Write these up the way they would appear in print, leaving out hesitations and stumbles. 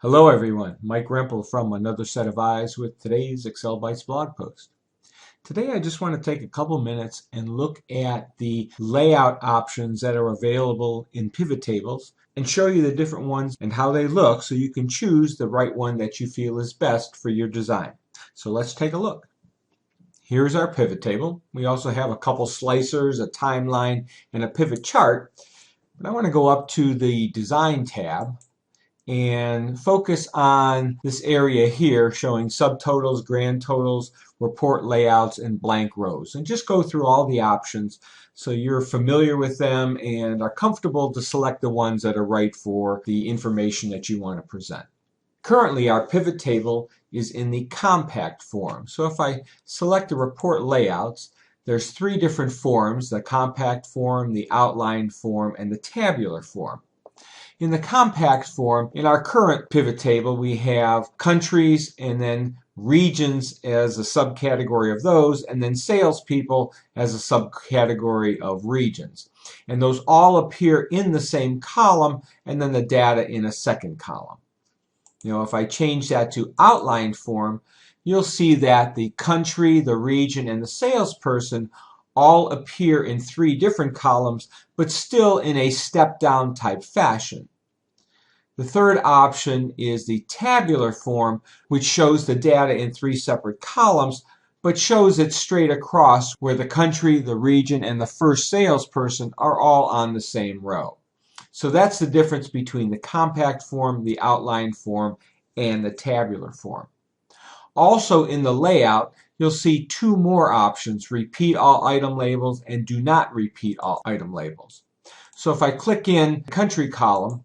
Hello everyone, Mike Rempel from Another Set of Eyes with today's Excel Bytes blog post. Today I just want to take a couple minutes and look at the layout options that are available in PivotTables and show you the different ones and how they look so you can choose the right one that you feel is best for your design. So let's take a look. Here's our pivot table. We also have a couple slicers, a timeline, and a pivot chart. But I want to go up to the Design tab and focus on this area here showing subtotals, grand totals, report layouts, and blank rows. And just go through all the options so you're familiar with them and are comfortable to select the ones that are right for the information that you want to present. Currently, our pivot table is in the compact form. So if I select the report layouts, there's three different forms: the compact form, the outline form, and the tabular form. In the compact form, in our current pivot table, we have countries and then regions as a subcategory of those, and then salespeople as a subcategory of regions. And those all appear in the same column, and then the data in a second column. If I change that to outline form, you'll see that the country, the region, and the salesperson all appear in three different columns, but still in a step-down type fashion. The third option is the tabular form, which shows the data in three separate columns, but shows it straight across where the country, the region, and the first salesperson are all on the same row. So that's the difference between the compact form, the outline form, and the tabular form. Also in the layout, you'll see two more options: repeat all item labels and do not repeat all item labels. So if I click in country column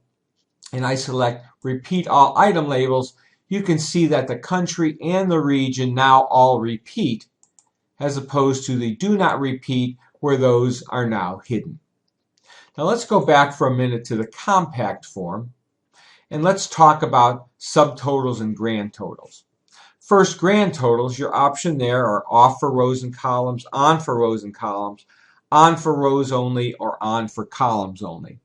and I select repeat all item labels, you can see that the country and the region now all repeat, as opposed to the do not repeat where those are now hidden. Now let's go back for a minute to the compact form and let's talk about subtotals and grand totals. First, grand totals, your option there are off for rows and columns, on for rows and columns, on for rows only, or on for columns only.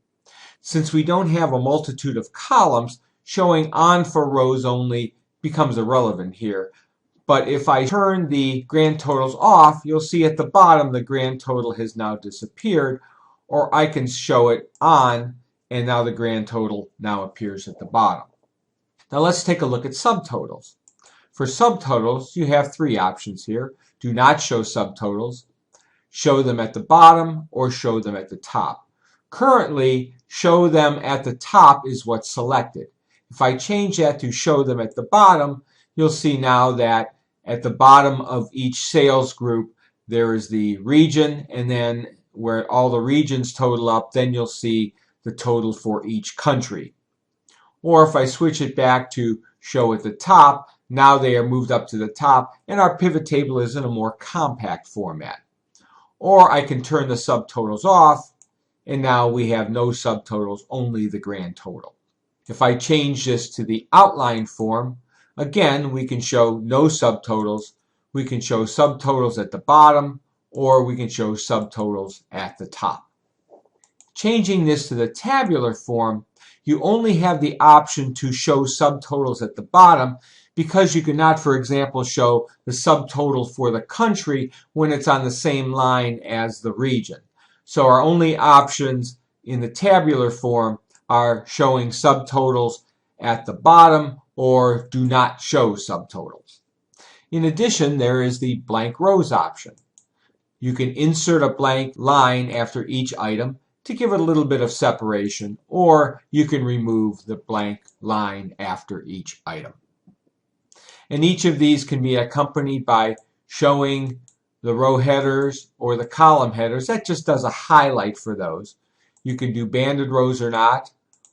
Since we don't have a multitude of columns, showing on for rows only becomes irrelevant here. But if I turn the grand totals off, you'll see at the bottom the grand total has now disappeared, or I can show it on, and now the grand total now appears at the bottom. Now let's take a look at subtotals. For subtotals, you have three options here: do not show subtotals, show them at the bottom, or show them at the top. Currently, show them at the top is what's selected. If I change that to show them at the bottom, you'll see now that at the bottom of each sales group there is the region, and then where all the regions total up, then you'll see the total for each country. Or if I switch it back to show at the top, now they are moved up to the top and our pivot table is in a more compact format. Or I can turn the subtotals off, and now we have no subtotals, only the grand total. If I change this to the outline form, again, we can show no subtotals. We can show subtotals at the bottom, or we can show subtotals at the top. Changing this to the tabular form, you only have the option to show subtotals at the bottom because you cannot, for example, show the subtotal for the country when it's on the same line as the region. So our only options in the tabular form are showing subtotals at the bottom or do not show subtotals. In addition, there is the blank rows option. You can insert a blank line after each item to give it a little bit of separation, or you can remove the blank line after each item. And each of these can be accompanied by showing the row headers or the column headers. That just does a highlight for those. You can do banded rows or not,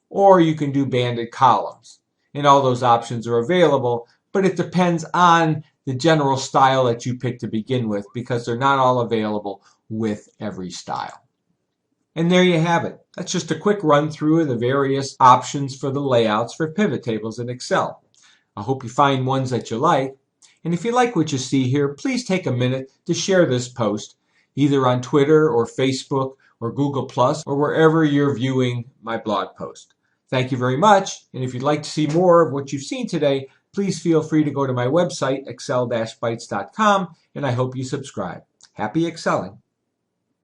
or you can do banded columns. And all those options are available, but it depends on the general style that you pick to begin with, because they're not all available with every style. And there you have it. That's just a quick run through of the various options for the layouts for pivot tables in Excel. I hope you find ones that you like. And if you like what you see here, please take a minute to share this post, either on Twitter or Facebook or Google+, or wherever you're viewing my blog post. Thank you very much, and if you'd like to see more of what you've seen today, please feel free to go to my website, excel-bytes.com, and I hope you subscribe. Happy excelling!